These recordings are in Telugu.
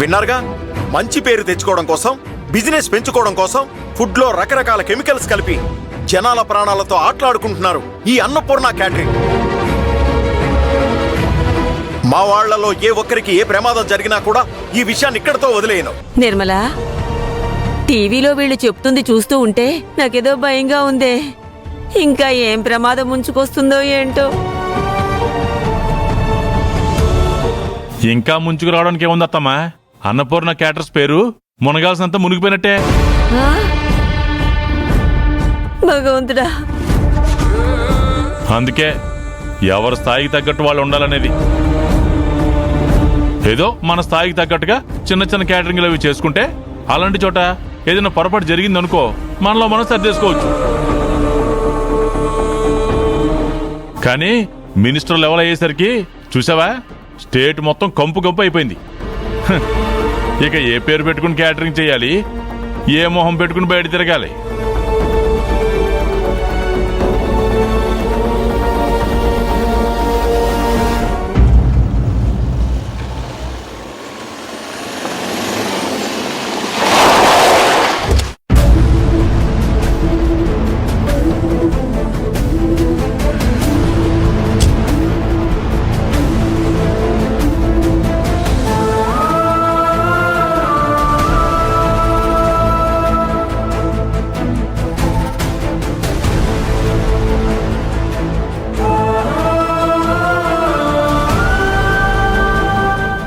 విన్నారుగా, మంచి పేరు తెచ్చుకోవడం కోసం, బిజినెస్ పెంచుకోవడం కోసం ఫుడ్ లో రకరకాల కెమికల్స్ కలిపి జనాల ప్రాణాలతో ఆటలాడుకుంటున్నారు ఈ అన్నపూర్ణ క్యాటరింగ్. మా వాళ్లలో ఏ ఒక్కరికి ఏ ప్రమాదం జరిగినా కూడా ఈ విషయాన్ని ఇక్కడతో వదిలేయను. నిర్మలా, టీవీలో వీళ్ళు చెప్తుంది చూస్తూ ఉంటే నాకేదో భయంగా ఉందే. ఇంకా ఏం ప్రమాదం ముంచుకొస్తుందో ఏంటో. ఇంకా ముంచుకు రావడానికి ఏముంది అత్తమ్మా? అన్నపూర్ణ క్యాటర్స్ పేరు మునగాల్సినంత మునిగిపోయినట్టే. భగవంతుడా, అందుకే ఎవరి స్థాయికి తగ్గట్టు వాళ్ళు ఉండాలనేది. ఏదో మన స్థాయికి తగ్గట్టుగా చిన్న చిన్న క్యాటరింగ్లు అవి చేసుకుంటే అలాంటి చోట ఏదైనా పొరపాటు జరిగిందనుకో మనలో మనం సర్దేసుకోవచ్చు. కానీ మినిస్టర్ లెవెల్ అయ్యేసరికి చూసావా, స్టేట్ మొత్తం కంపు కంపు అయిపోయింది. ఇక ఏ పేరు పెట్టుకుని క్యాటరింగ్ చేయాలి, ఏ మొహం పెట్టుకుని బయట తిరగాలి?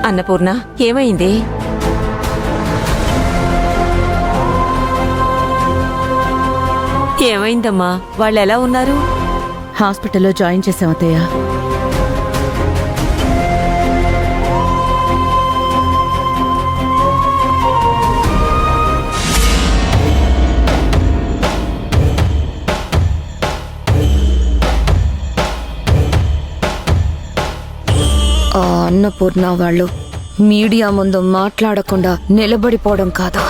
అన్నపూర్ణ, ఏమైంది? ఏమైందమ్మా? వాళ్ళు ఎలా ఉన్నారు? హాస్పిటల్లో జాయిన్ చేశాం అత్తయ్య. అన్నపూర్ణ వాళ్ళు మీడియా ముందు మాట్లాడకుండా నిలబడిపోవడం కాదు,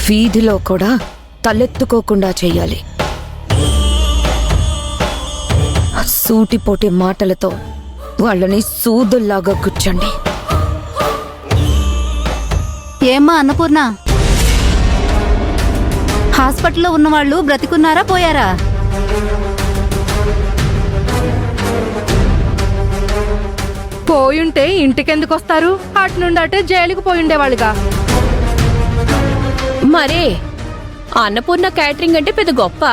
వీధిలో కూడా తలెత్తుకోకుండా చెయ్యాలి. సూటిపోటి మాటలతో వాళ్ళని సూదుల్లాగా కూర్చోండి. ఏమ్మా అన్నపూర్ణ, హాస్పిటల్లో ఉన్నవాళ్ళు బ్రతికున్నారా పోయారా? పోయుంటే ఇంటికెందుకు వస్తారు? అటు నుండి అటే జైలుకు పోయుండేవాళ్ళుగా. మరే అన్నపూర్ణ క్యాటరింగ్ అంటే పెద్ద గొప్ప.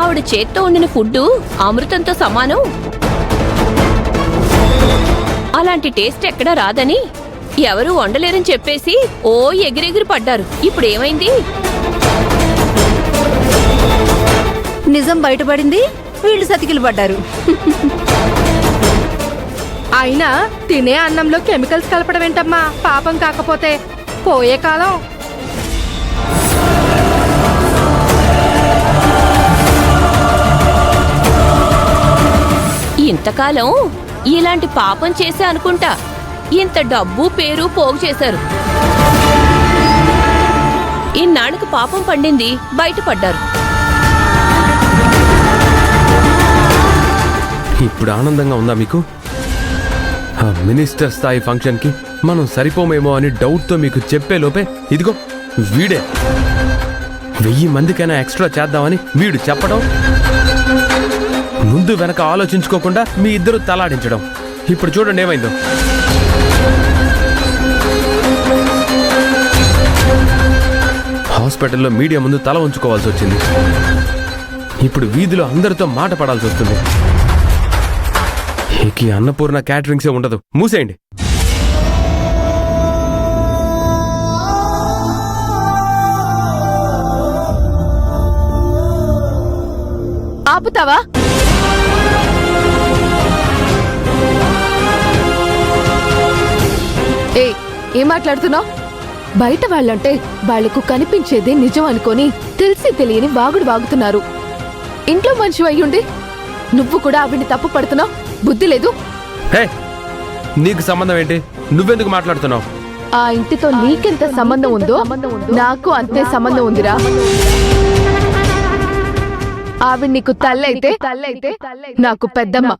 ఆవిడ చేత్తో వండిన ఫుడ్ అమృతంతో సమానం. అలాంటి టేస్ట్ ఎక్కడా రాదని ఎవరూ వండలేరని చెప్పేసి ఓ ఎగిరెగిరి పడ్డారు. ఇప్పుడు ఏమైంది? నిజం బయటపడింది, వీళ్ళు సతికిలు పడ్డారు. అయినా తినే అన్నంలో కెమికల్స్ కలపడం ఏంటమ్మా? పాపం కాకపోతే పోయే కాలం. ఇంతకాలం ఇలాంటి పాపం చేసే అనుకుంటా ఇంత డబ్బు పేరు పోగు చేశారు. ఇన్నాళ్ళకు పాపం పండింది, బయటపడ్డారు. ఇప్పుడు ఆనందంగా ఉందా మీకు? మినిస్టర్ స్థాయి ఫంక్షన్ కి మనం సరిపోమేమో అని డౌట్ తో మీకు చెప్పే లోపే ఇదిగో వీడే 1000 మందికైనా ఎక్స్ట్రా చేద్దామని వీడు చెప్పడం, ముందు వెనక ఆలోచించుకోకుండా మీ ఇద్దరు తలాడించడం. ఇప్పుడు చూడండి ఏమైందో. హాస్పిటల్లో మీడియా ముందు తల ఉంచుకోవాల్సి వచ్చింది. ఇప్పుడు వీధిలో అందరితో మాట పడాల్సి వస్తుంది. ఇక అన్నపూర్ణ క్యాటరింగ్సే ఉండదు, మూసేయండి. ఆపుతావా? ఏం మాట్లాడుతున్నావు? బయట వాళ్ళంటే వాళ్లకు కనిపించేదే నిజం అనుకొని తెలిసి తెలియని వాగుడు వాగుతున్నారు. ఇంట్లో మనిషి అయ్యుండి నువ్వు కూడా ఆవిడ్ని తప్పు పడుతున్నావు. బుద్ధి లేదు. నీకు సంబంధం ఏంటి? నువ్వెందుకు మాట్లాడుతున్నావు? ఆ ఇంటితో నీకెంత సంబంధం ఉందో నాకు అంతే సంబంధం ఉందిరా. ఆవిడ నీకు తల్లైతే నాకు పెద్దమ్మ.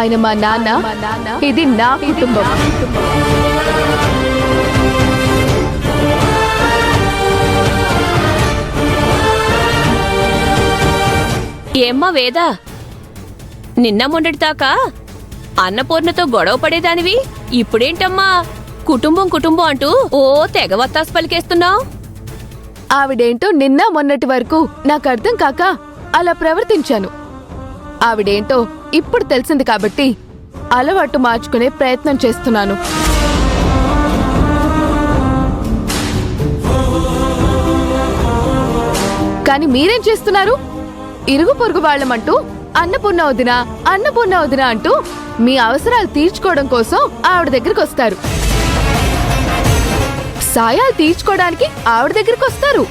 ఆయన మా నాన్న, ఇది నా కుటుంబం. ఏమ్మా వేదా, నిన్న మొన్నటిదాకా అన్నపూర్ణతో గొడవ పడేదానివి, ఇప్పుడేంటమ్మా కుటుంబం కుటుంబం అంటూ ఓ తెగ వత్తాసు పలికేస్తున్నావు? ఆవిడేంటో నిన్న మొన్నటి వరకు నాకు అర్థం కాక అలా ప్రవర్తించాను. ఆవిడేంటో ఇప్పుడు తెలిసింది కాబట్టి అలవాటు మార్చుకునే ప్రయత్నం చేస్తున్నాను. కానీ మీరేం చేస్తున్నారు? ఇరుగు పొరుగు వాళ్ళమంటూ అన్నపూర్ణ వదినా అన్నపూర్ణ వదినా అంటూ మీ అవసరాలు తీర్చుకోవడం కోసం ఆవిడ దగ్గరికి వస్తారు. సాయాలు తీర్చుకోవడానికి ఆవిడ దగ్గరికి వస్తారు.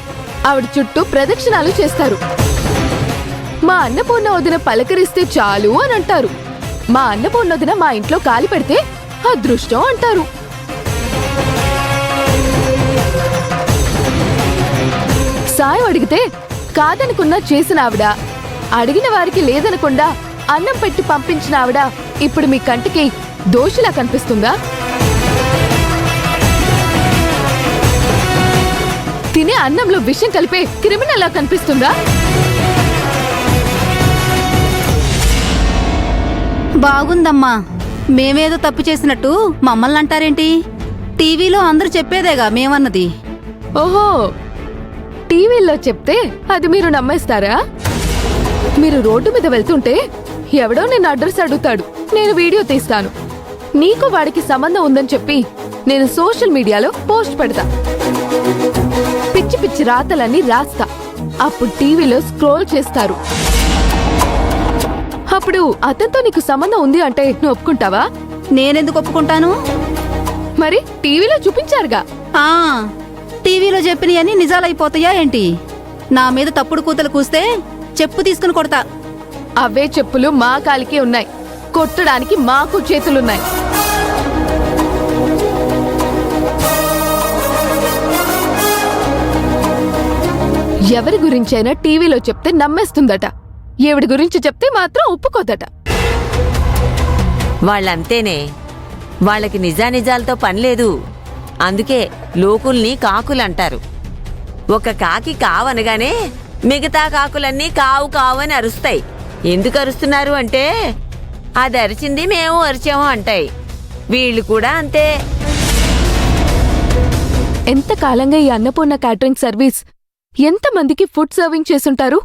ఆవిడ చుట్టూ ప్రదక్షిణాలు చేస్తారు. మా అన్నపూర్ణ వదిన పలకరిస్తే చాలు అని అంటారు. మా అన్నపూర్ణ వదిన మా ఇంట్లో కాలి పెడితే అదృష్టం అంటారు. సాయం అడిగితే కాదనుకున్నా చేసిన ఆవిడ, అడిగిన వారికి లేదనకుండా అన్నం పెట్టి పంపించిన ఆవిడ ఇప్పుడు మీ కంటికి దోషిలా కనిపిస్తుందా? తినే అన్నంలో విషం కలిపే క్రిమినల్లా కనిపిస్తుందా? బాగుందమ్మా. మేమేదో తప్పు చేసినట్టు మమ్మల్ని అంటారేంటి? టీవీలో అందరూ చెప్పేదేగా మేమన్నది. ఓహో, టీవీలో చెప్తే అది మీరు నమ్మేస్తారా? మీరు రోడ్డు మీద వెళ్తుంటే ఎవడో నేను అడ్రస్ అడుగుతాడు, నేను వీడియో తీస్తాను. నీకు వాడికి సంబంధం ఉందని చెప్పి నేను సోషల్ మీడియాలో పోస్ట్ పెడతా. పిచ్చి పిచ్చి రాతలన్నీ రాస్తా. అప్పుడు టీవీలో స్క్రోల్ చేస్తారు. అప్పుడు అతనితో నీకు సంబంధం ఉంది అంటే నువ్వు ఒప్పుకుంటావా? నేనెందుకు ఒప్పుకుంటాను? మరి టీవీలో చూపించారుగా. ఆ టీవీలో చెప్పినవన్నీ నిజాలైపోతాయా ఏంటి? నా మీద తప్పుడు కూతలు కూస్తే చెప్పు తీసుకుని కొడతా. అవే చెప్పులు మా కాలికి ఉన్నాయి, కొట్టడానికి మాకు చేతులున్నాయి. ఎవరి గురించైనా టీవీలో చెప్తే నమ్మేస్తుందట, ఎవడి గురించి చెప్తే మాత్రం ఒప్పుకోదట. వాళ్ళంతేనే, వాళ్ళకి నిజానిజాలతో పనిలేదు. అందుకే లోకుల్ని కాకులంటారు. ఒక కాకి కావనగానే మిగతా కాకులన్నీ కావు కావు అని అరుస్తాయి. ఎందుకు అరుస్తున్నారు అంటే అది అరిచింది మేము అరిచాము అంటాయి. వీళ్ళు కూడా అంతే. ఎంతకాలంగా ఈ అన్నపూర్ణ క్యాటరింగ్ సర్వీస్ ఎంతమందికి ఫుడ్ సర్వింగ్ చేసుంటారు?